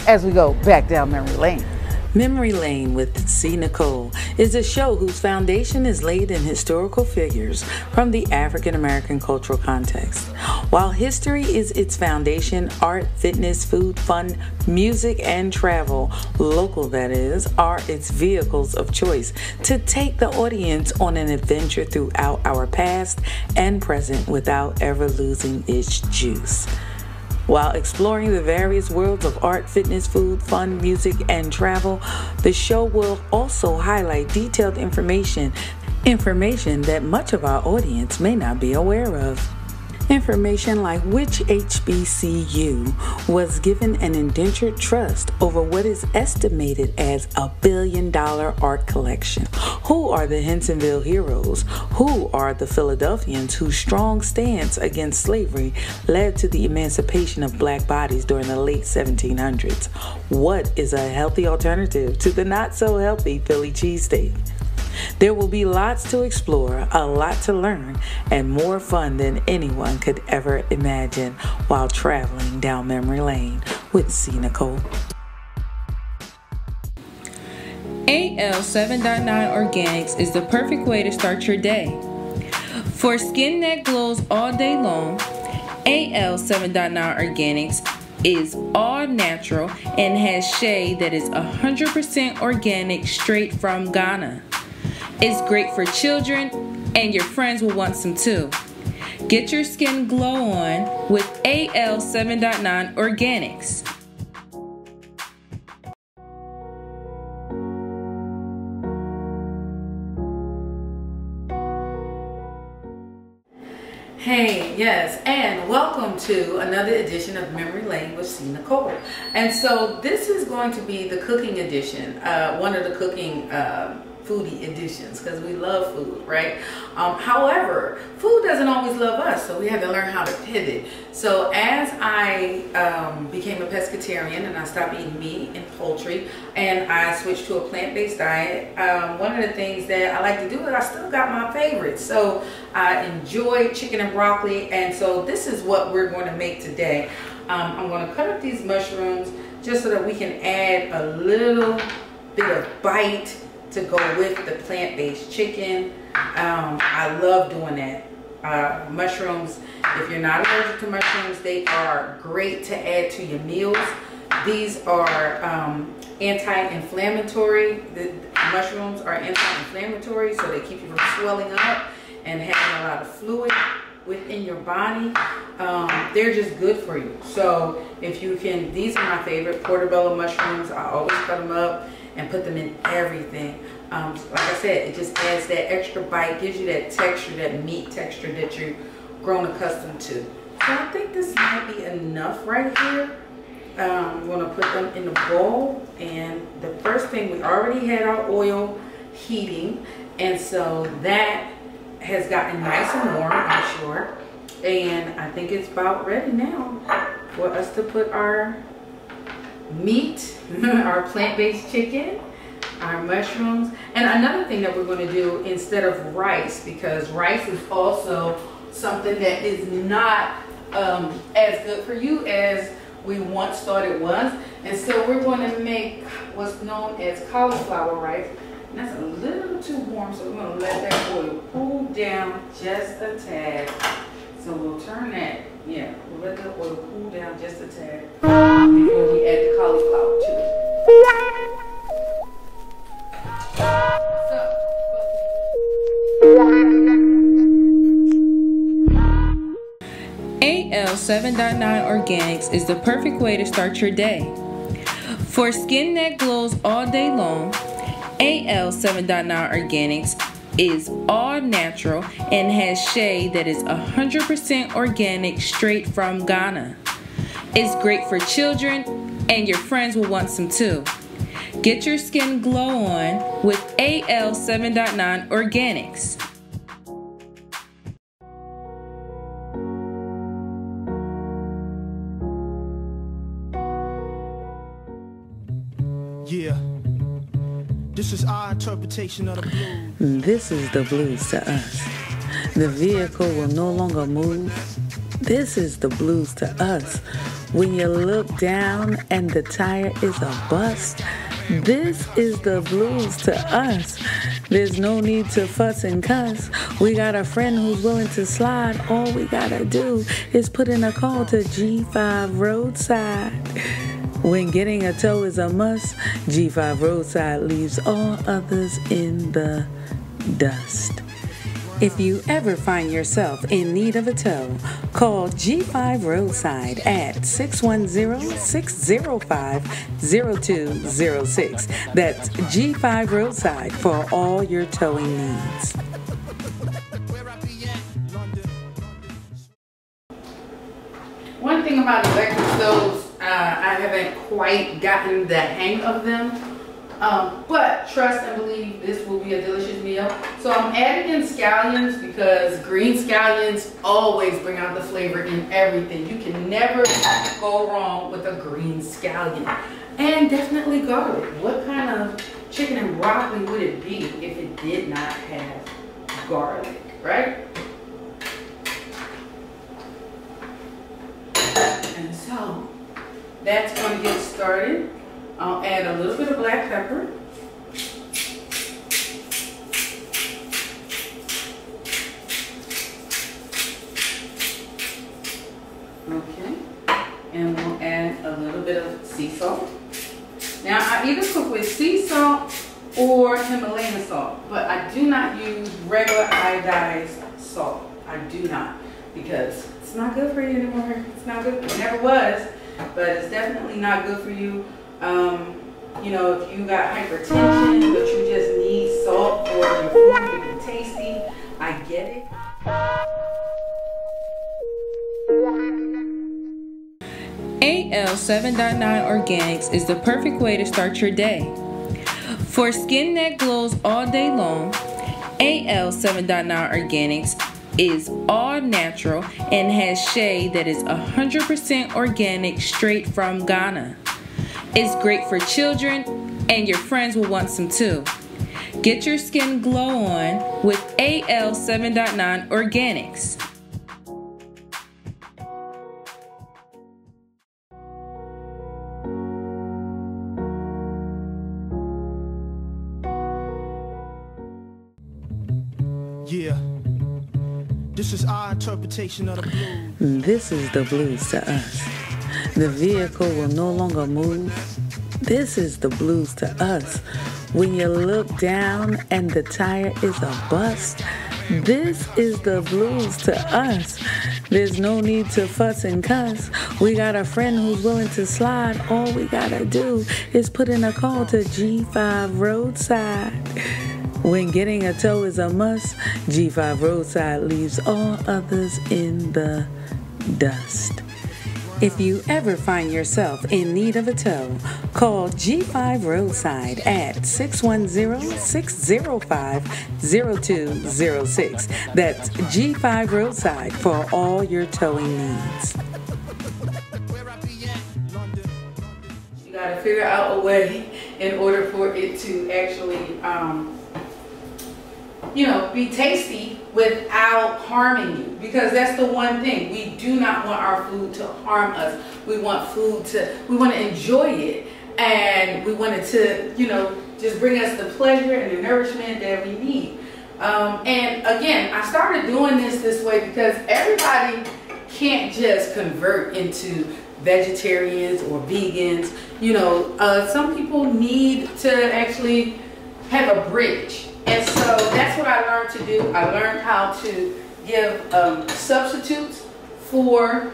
as we go back down memory lane. Memory Lane with CNichole is a show whose foundation is laid in historical figures from the African American cultural context. While history is its foundation, art, fitness, food, fun, music, and travel, local that is, are its vehicles of choice to take the audience on an adventure throughout our past and present without ever losing its juice. While exploring the various worlds of art, fitness, food, fun, music, and travel, the show will also highlight detailed information that much of our audience may not be aware of. Information like which HBCU was given an indentured trust over what is estimated as $1 billion art collection. Who are the Hensonville heroes? Who are the Philadelphians whose strong stance against slavery led to the emancipation of black bodies during the late 1700s? What is a healthy alternative to the not so healthy Philly cheesesteak? There will be lots to explore, a lot to learn, and more fun than anyone could ever imagine while traveling down memory lane with CNichole. AL7.9 Organics is the perfect way to start your day. For skin that glows all day long, AL7.9 Organics is all natural and has shea that is 100% organic straight from Ghana. It's great for children, and your friends will want some too. Get your skin glow on with AL7.9 Organics. Hey, yes, and welcome to another edition of Memory Lane with CNichole. And so this is going to be the cooking edition, one of the cooking foodie editions, because we love food, right? However, food doesn't always love us, so we had to learn how to pivot. So as I became a pescatarian and I stopped eating meat and poultry and I switched to a plant-based diet, one of the things that I like to do is I still got my favorites. So I enjoy chicken and broccoli, and so this is what we're going to make today. I'm going to cut up these mushrooms just so that we can add a little bit of bite to go with the plant-based chicken. I love doing that. Mushrooms, if you're not allergic to mushrooms, they are great to add to your meals. These are anti-inflammatory. The mushrooms are anti-inflammatory, so they keep you from swelling up and having a lot of fluid within your body. They're just good for you. So if you can, these are my favorite, portobello mushrooms. I always cut them up and put them in everything. Like I said, it just adds that extra bite, gives you that texture, that meat texture that you've grown accustomed to. So I think this might be enough right here. I'm going to put them in the bowl, and the first thing, we already had our oil heating, and so that has gotten nice and warm, I'm sure. And I think it's about ready now for us to put our meat, our plant-based chicken, our mushrooms, and another thing that we're going to do instead of rice, because rice is also something that is not as good for you as we once thought it was. And so we're going to make what's known as cauliflower rice, and that's a little too warm, so we're going to let that oil cool down just a tad. So we'll turn that, we'll let the oil cool down just a tad before we add the cauliflower to it. AL7.9 Organics is the perfect way to start your day. For skin that glows all day long, AL7.9 Organics is all natural and has shea that is 100% organic straight from Ghana. It's great for children, and your friends will want some too. Get your skin glow on with AL7.9 Organics. Yeah, this is our interpretation of the blues. This is the blues to us. The vehicle will no longer move. This is the blues to us. When you look down and the tire is a bust. This is the blues to us. There's no need to fuss and cuss. We got a friend who's willing to slide. All we gotta do is put in a call to G5 Roadside. When getting a tow is a must, G5 Roadside leaves all others in the dust. If you ever find yourself in need of a tow, call G5 Roadside at 610-605-0206. That's G5 Roadside for all your towing needs. One thing about electric stoves, I haven't quite gotten the hang of them. But trust and believe this will be a delicious meal. So I'm adding in scallions because green scallions always bring out the flavor in everything. You can never go wrong with a green scallion. And definitely garlic. What kind of chicken and broccoli would it be if it did not have garlic, right? And so that's going to get started. I'll add a little bit of black pepper. Okay. And we'll add a little bit of sea salt. Now, I either cook with sea salt or Himalayan salt, but I do not use regular iodized salt. I do not, because it's not good for you anymore. It's not good. It never was, but it's definitely not good for you. You know, if you got hypertension, but you just need salt for your food to be tasty, I get it. AL 7.9 Organics is the perfect way to start your day. For skin that glows all day long, AL 7.9 Organics is all natural and has shea that is 100% organic straight from Ghana. It's great for children, and your friends will want some too. Get your skin glow on with AL 7.9 Organics. Yeah. This is our interpretation of the blues. This is the blues to us. The vehicle will no longer move. This is the blues to us. When you look down and the tire is a bust. This is the blues to us. There's no need to fuss and cuss. We got a friend who's willing to slide. All we gotta do is put in a call to G5 Roadside. When getting a tow is a must, G5 Roadside leaves all others in the dust. If you ever find yourself in need of a tow, call G5 Roadside at 610-605-0206. That's G5 Roadside for all your towing needs. You gotta figure out a way in order for it to actually, be tasty without harming you, because that's the one thing. We do not want our food to harm us. We want we want to enjoy it, and we want it to, just bring us the pleasure and the nourishment that we need. And again, I started doing this way because everybody can't just convert into vegetarians or vegans. Some people need to actually have a bridge. And so that's what I learned to do. I learned how to give substitutes for,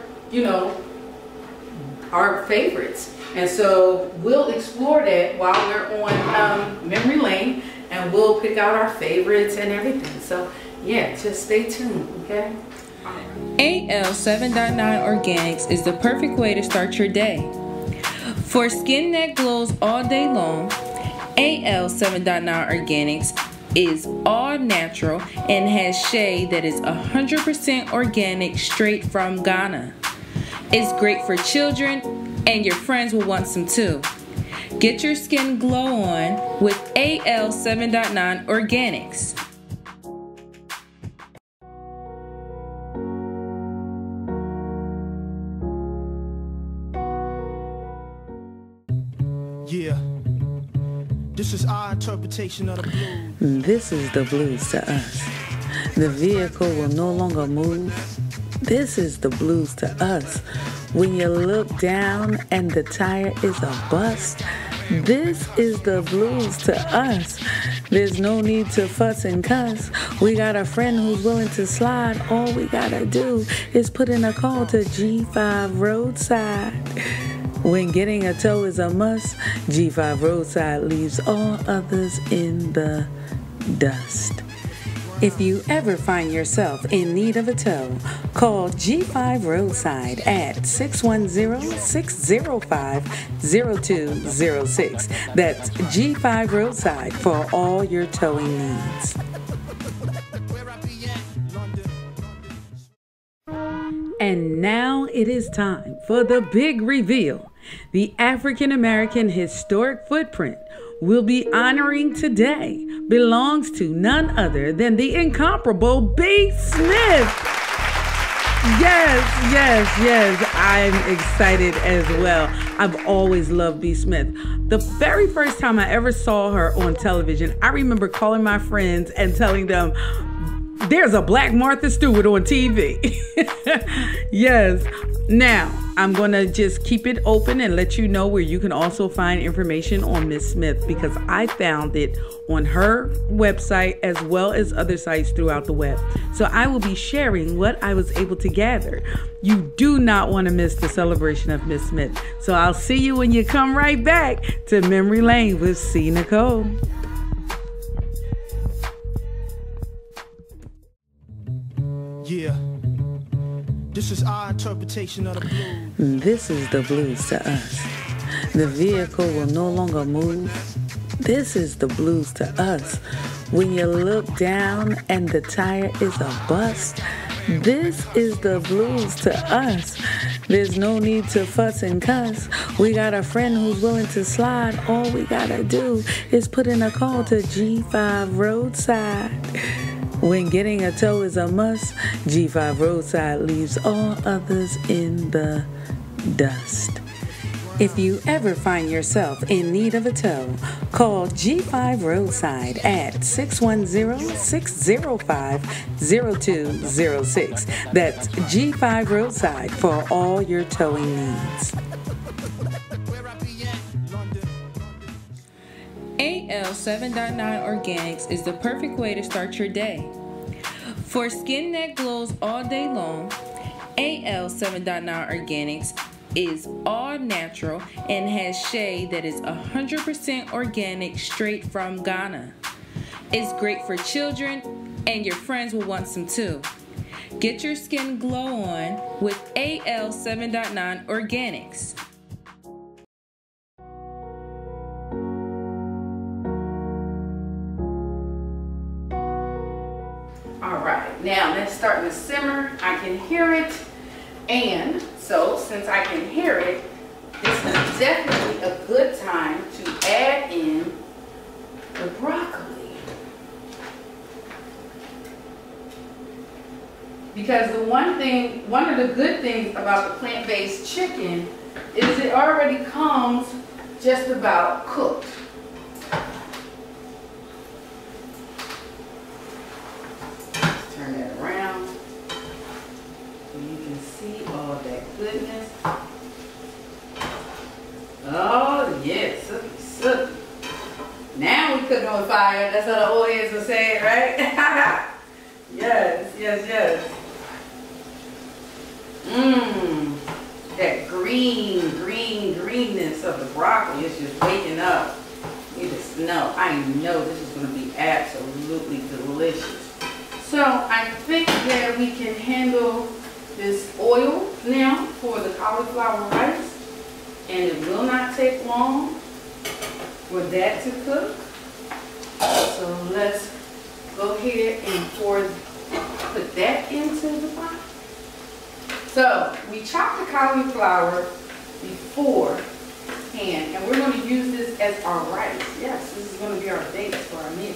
our favorites. And so we'll explore that while we're on memory lane, and we'll pick out our favorites and everything. So yeah, just stay tuned, okay? AL 7.9 Organics is the perfect way to start your day. For skin that glows all day long, AL 7.9 Organics is all natural and has shea that is 100% organic straight from Ghana. It's great for children, and your friends will want some too. Get your skin glow on with AL 7.9 Organics. Yeah. This is our interpretation of the blues. This is the blues to us. The vehicle will no longer move. This is the blues to us. When you look down and the tire is a bust, this is the blues to us. There's no need to fuss and cuss. We got a friend who's willing to slide. All we gotta do is put in a call to G5 Roadside. When getting a tow is a must, G5 Roadside leaves all others in the dust. If you ever find yourself in need of a tow, call G5 Roadside at 610-605-0206. That's G5 Roadside for all your towing needs. And now it is time for the big reveal. The African American historic footprint we'll be honoring today belongs to none other than the incomparable B. Smith. Yes. I'm excited as well. I've always loved B. Smith. The very first time I ever saw her on television, I remember calling my friends and telling them, there's a Black Martha Stewart on TV. Yes. Now, I'm going to just keep it open and let you know where you can also find information on Miss Smith, because I found it on her website as well as other sites throughout the web. So I will be sharing what I was able to gather. You do not want to miss the celebration of Miss Smith. So I'll see you when you come right back to Memory Lane with CNichole. Yeah. This is our interpretation of the blues. This is the blues to us. The vehicle will no longer move. This is the blues to us. When you look down and the tire is a bust, this is the blues to us. There's no need to fuss and cuss. We got a friend who's willing to slide. All we gotta do is put in a call to G5 Roadside. When getting a tow is a must, G5 Roadside leaves all others in the dust. If you ever find yourself in need of a tow, call G5 Roadside at 610-605-0206. That's G5 Roadside for all your towing needs. AL 7.9 Organics is the perfect way to start your day. For skin that glows all day long, AL 7.9 Organics is all natural and has shea that is 100% organic straight from Ghana. It's great for children, and your friends will want some too. Get your skin glow on with AL 7.9 Organics. Alright, now let's start to simmer. I can hear it, and so since I can hear it, this is definitely a good time to add in the broccoli. Because one of the good things about the plant-based chicken is it already comes just about cooked. Turn that around so you can see all that goodness. Oh yes, sooky. Now we cooking with fire. That's how the old heads would say it, right? Yes. That greenness of the broccoli is just waking up. You just know, I know this is going to be absolutely delicious. So I think that we can handle this oil now for the cauliflower rice, and it will not take long for that to cook. So let's go ahead and put that into the pot. So we chopped the cauliflower beforehand, and we're going to use this as our rice. Yes, this is going to be our base for our meal.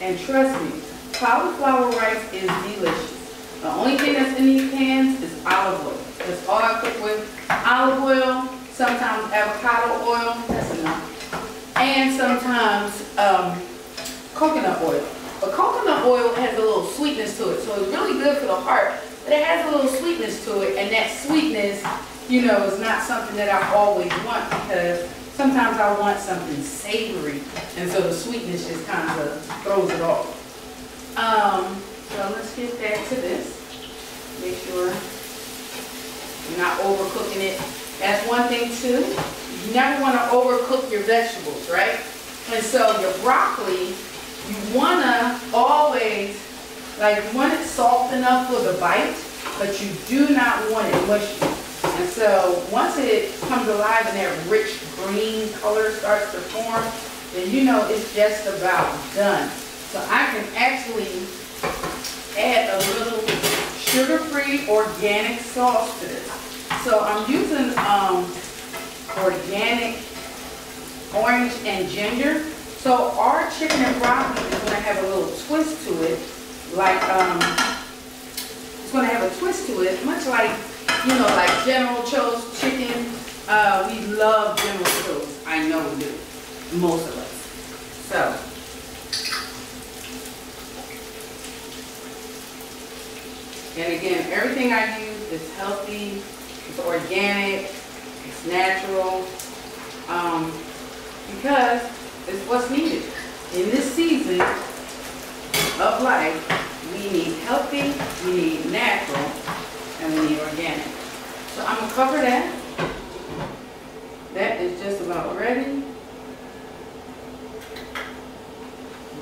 And trust me, cauliflower rice is delicious. The only thing that's in these pans is olive oil. That's all I cook with. Olive oil, sometimes avocado oil, that's enough, and sometimes coconut oil. But coconut oil has a little sweetness to it, so it's really good for the heart, but it has a little sweetness to it, and that sweetness, you know, is not something that I always want, because sometimes I want something savory, and so the sweetness just kind of throws it off. So let's get back to this. Make sure you're not overcooking it. That's one thing too. You never want to overcook your vegetables, right? And so your broccoli, you want to always, like, you want it soft enough for the bite, but you do not want it mushy. And so once it comes alive and that rich green color starts to form, then you know it's just about done. So I can actually add a little sugar-free organic sauce to this. So I'm using organic orange and ginger. So our chicken and broccoli is going to have a little twist to it, like it's going to have a twist to it, much like, you know, like General Cho's chicken. We love General Cho's. I know we do, most of us. So and again, everything I use is healthy, it's organic, it's natural, because it's what's needed. In this season of life, we need healthy, we need natural, and we need organic. So I'm going to cover that. That is just about ready.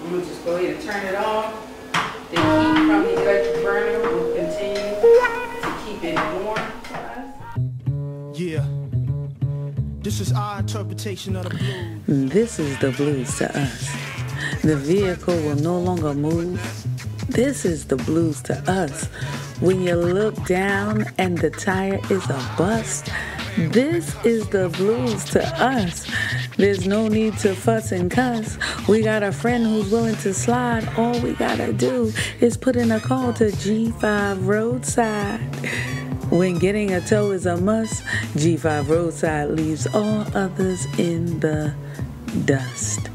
I'm going to just go ahead and turn it off. The heat from the electric burner will continue to keep it warm for us. Yeah. This is our interpretation of the blues. This is the blues to us. The vehicle will no longer move. This is the blues to us. When you look down and the tire is a bust, this is the blues to us. There's no need to fuss and cuss. We got a friend who's willing to slide. All we gotta do is put in a call to G5 Roadside. When getting a tow is a must, G5 Roadside leaves all others in the dust.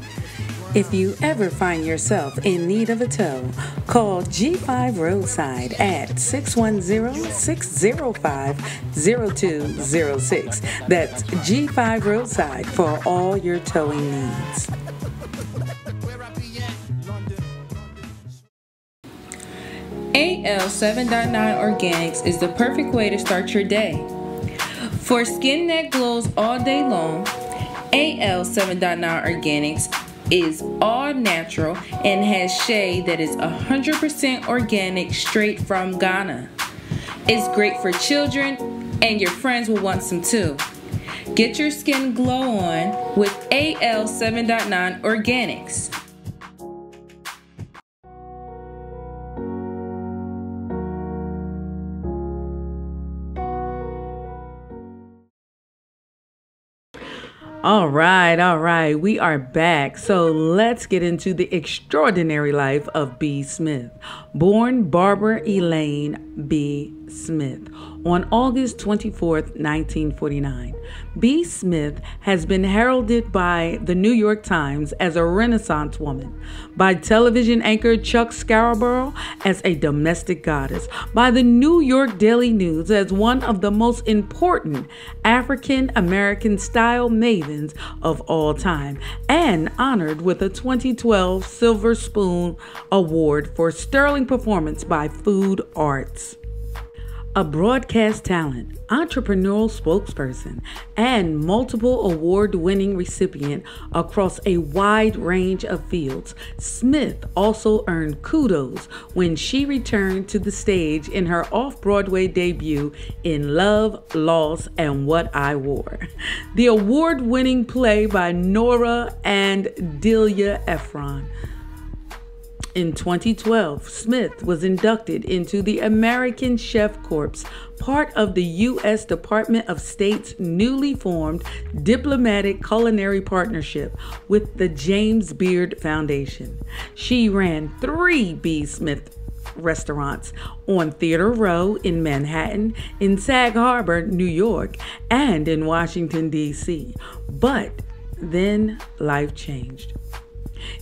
If you ever find yourself in need of a tow, call G5 Roadside at 610-605-0206. That's G5 Roadside for all your towing needs. AL 7.9 Organics is the perfect way to start your day. For skin that glows all day long, AL 7.9 Organics is all natural and has shea that is 100% organic straight from Ghana. It's great for children, and your friends will want some too. Get your skin glow on with AL 7.9 Organics. All right. We are back. So let's get into the extraordinary life of B. Smith. Born Barbara Elaine B. Smith on August 24th, 1949. B. Smith has been heralded by the New York Times as a Renaissance woman, by television anchor Chuck Scarborough as a domestic goddess, by the New York Daily News as one of the most important African American style mavens of all time, and honored with a 2012 Silver Spoon Award for sterling performance by Food Arts. A broadcast talent, entrepreneurial spokesperson, and multiple award-winning recipient across a wide range of fields, Smith also earned kudos when she returned to the stage in her off-Broadway debut in Love, Loss, and What I Wore, the award-winning play by Nora and Delia Ephron. In 2012, Smith was inducted into the American Chef Corps, part of the U.S. Department of State's newly formed diplomatic culinary partnership with the James Beard Foundation. She ran 3 B. Smith restaurants on Theater Row in Manhattan, in Sag Harbor, New York, and in Washington, D.C. But then life changed.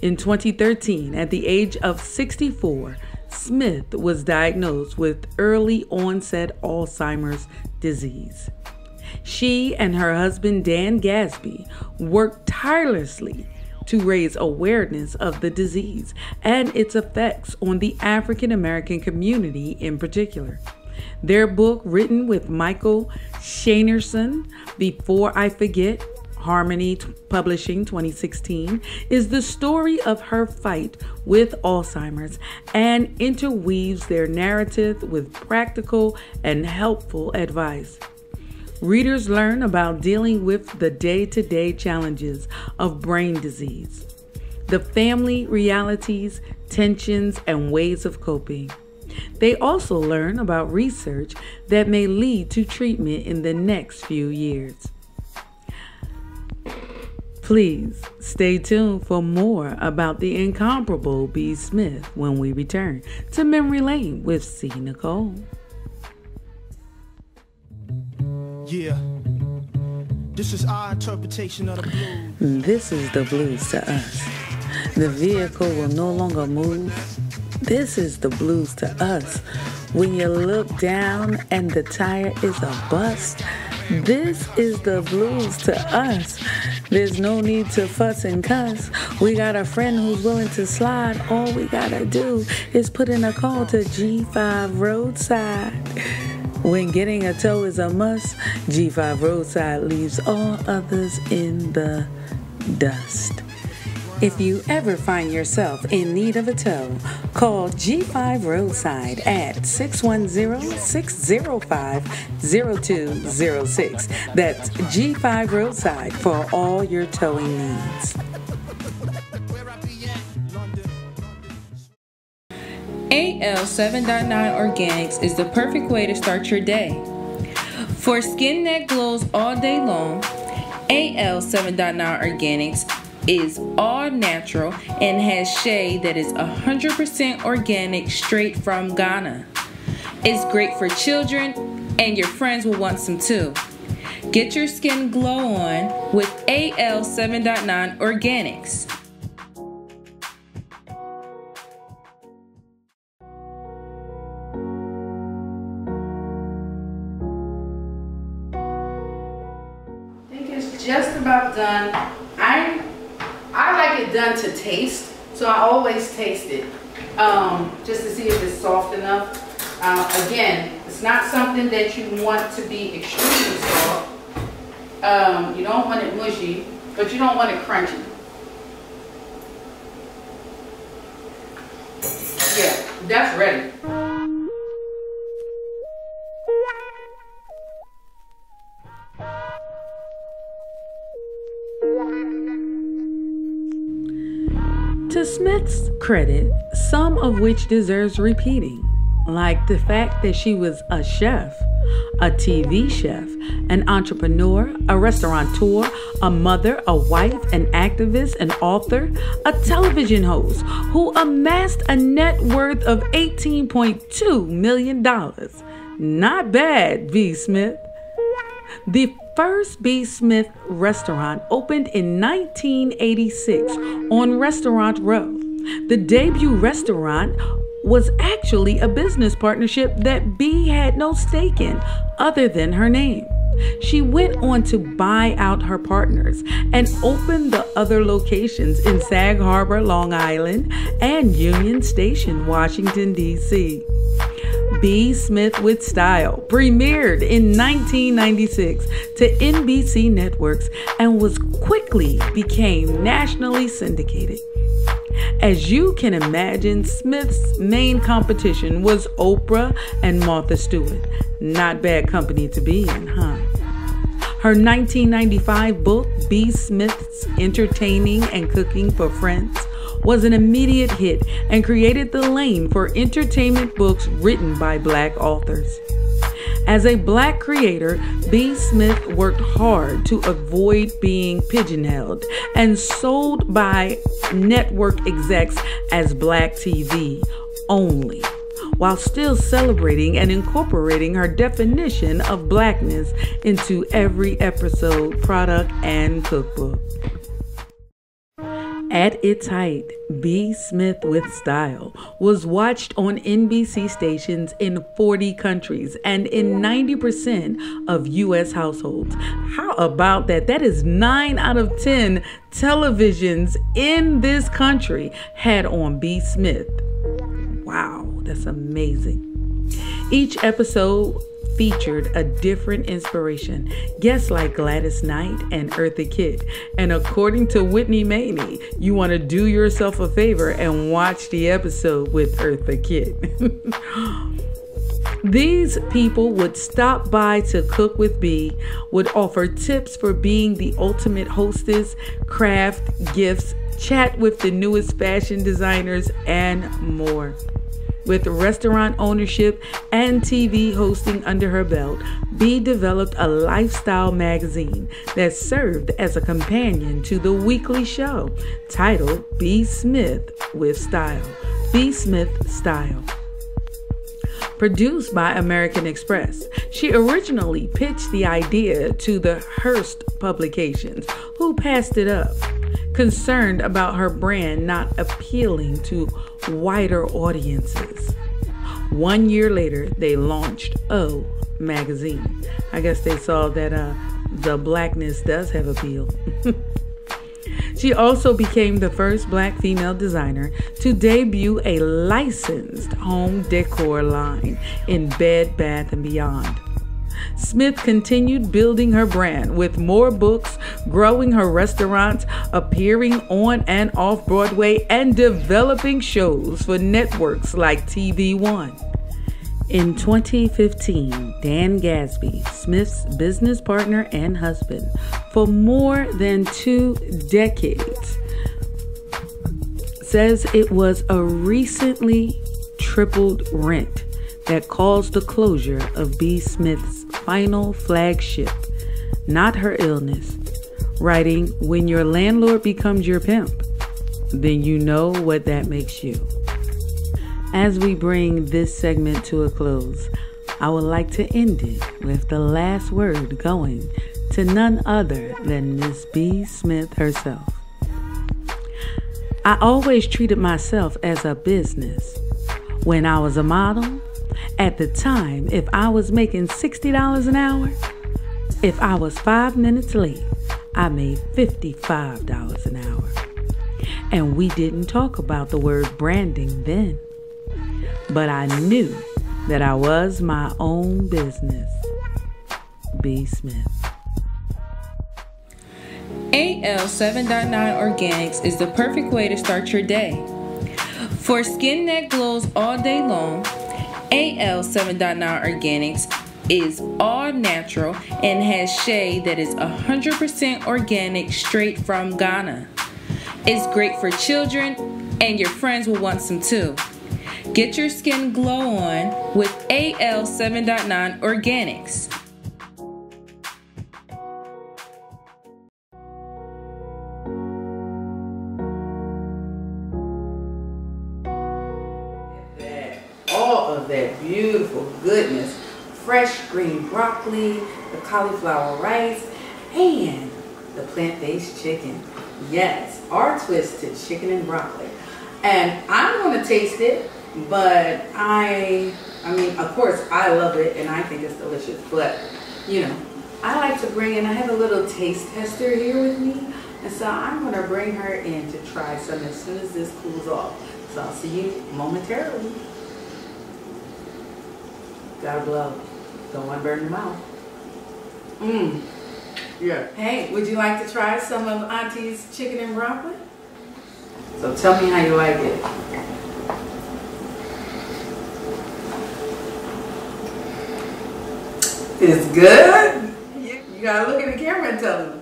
In 2013, at the age of 64, Smith was diagnosed with early onset Alzheimer's disease. She and her husband, Dan Gadsby, worked tirelessly to raise awareness of the disease and its effects on the African American community in particular. Their book, written with Michael Shanerson, Before I Forget, Harmony Publishing 2016, is the story of her fight with Alzheimer's and interweaves their narrative with practical and helpful advice. Readers learn about dealing with the day-to-day challenges of brain disease, the family realities, tensions, and ways of coping. They also learn about research that may lead to treatment in the next few years. Please stay tuned for more about the incomparable B. Smith when we return to Memory Lane with CNichole. Yeah, this is our interpretation of the blues. This is the blues to us. The vehicle will no longer move. This is the blues to us. When you look down and the tire is a bust, this is the blues to us. There's no need to fuss and cuss. We got a friend who's willing to slide. All we gotta do is put in a call to G5 Roadside. When getting a tow is a must, G5 Roadside leaves all others in the dust. If you ever find yourself in need of a tow, call G5 Roadside at 610-605-0206. That's G5 Roadside for all your towing needs. AL7.9 Organics is the perfect way to start your day. For skin that glows all day long, AL7.9 Organics is all natural and has shea that is 100% organic straight from Ghana. It's great for children and your friends will want some too. Get your skin glow on with AL7.9 Organics. I think it's just about done. I like it done to taste, so I always taste it just to see if it's soft enough. Again, it's not something that you want to be extremely soft. You don't want it mushy, but you don't want it crunchy. Yeah, that's ready. To Smith's credit, some of which deserves repeating, like the fact that she was a chef, a TV chef, an entrepreneur, a restaurateur, a mother, a wife, an activist, an author, a television host who amassed a net worth of $18.2 million. Not bad, B. Smith. The first B. Smith restaurant opened in 1986 on Restaurant Row. The debut restaurant was actually a business partnership that B had no stake in other than her name. She went on to buy out her partners and open the other locations in Sag Harbor, Long Island, and Union Station, Washington, D.C. B. Smith with Style premiered in 1996 to NBC Networks and was quickly became nationally syndicated. As you can imagine, Smith's main competition was Oprah and Martha Stewart. Not bad company to be in, huh? Her 1995 book, B. Smith's Entertaining and Cooking for Friends, was an immediate hit and created the lane for entertainment books written by Black authors. As a Black creator, B. Smith worked hard to avoid being pigeonholed and sold by network execs as Black TV only, while still celebrating and incorporating her definition of blackness into every episode, product, and cookbook. At its height, B. Smith with Style was watched on NBC stations in 40 countries and in 90% of U.S. households. How about that? That is 9 out of 10 televisions in this country had on B. Smith. Wow, that's amazing. Each episode featured a different inspiration. Guests like Gladys Knight and Eartha Kitt. And according to Whitney Maney, you want to do yourself a favor and watch the episode with Eartha Kitt. These people would stop by to cook with B, would offer tips for being the ultimate hostess, craft gifts, chat with the newest fashion designers, and more. With restaurant ownership and TV hosting under her belt, B developed a lifestyle magazine that served as a companion to the weekly show titled B. Smith with Style. B. Smith Style. Produced by American Express, she originally pitched the idea to the Hearst Publications, who passed it up, concerned about her brand not appealing to wider audiences. 1 year later, they launched O magazine. I guess they saw that the blackness does have appeal. She also became the first black female designer to debut a licensed home decor line in Bed Bath & Beyond. Smith continued building her brand with more books, growing her restaurants, appearing on and off Broadway, and developing shows for networks like TV One. In 2015, Dan Gadsby, Smith's business partner and husband for more than 2 decades, says it was a recently tripled rent that caused the closure of B. Smith's final flagship, not her illness, writing, "When your landlord becomes your pimp, then you know what that makes you." As we bring this segment to a close, I would like to end it with the last word going to none other than Miss B. Smith herself. "I always treated myself as a business. When I was a model, at the time, if I was making $60 an hour, if I was 5 minutes late, I made $55 an hour. And we didn't talk about the word branding then. But I knew that I was my own business." B. Smith. AL 7.9 Organics is the perfect way to start your day. For skin that glows all day long, AL 7.9 Organics is all natural and has shea that is 100% organic straight from Ghana. It's great for children, and your friends will want some too. Get your skin glow on with AL 7.9 Organics. All of that beautiful goodness, fresh green broccoli, the cauliflower rice, and the plant-based chicken. Yes, our twist to chicken and broccoli. And I'm going to taste it, but I mean, of course, I love it and I think it's delicious, but you know, I like to bring in, I have a little taste tester here with me, and so I'm going to bring her in to try some as soon as this cools off. So I'll see you momentarily. Gotta blow. Don't want to burn your mouth. Yeah. Hey, would you like to try some of Auntie's chicken and broccoli? So tell me how you like it. It's good? You gotta look at the camera and tell them.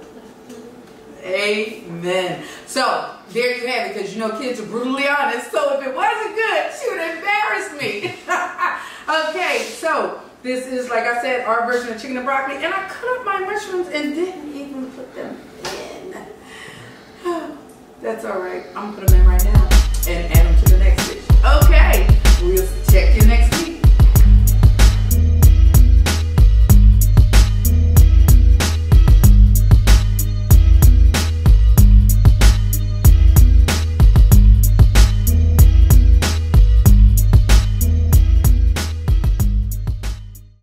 Amen. So, there you have it, because you know kids are brutally honest. So if it wasn't good, she would embarrass me. Okay, so this is, like I said, our version of chicken and broccoli. And I cut up my mushrooms and didn't even put them in. That's all right. I'm going to put them in right now and add them to the next dish. Okay, We'll check you next week.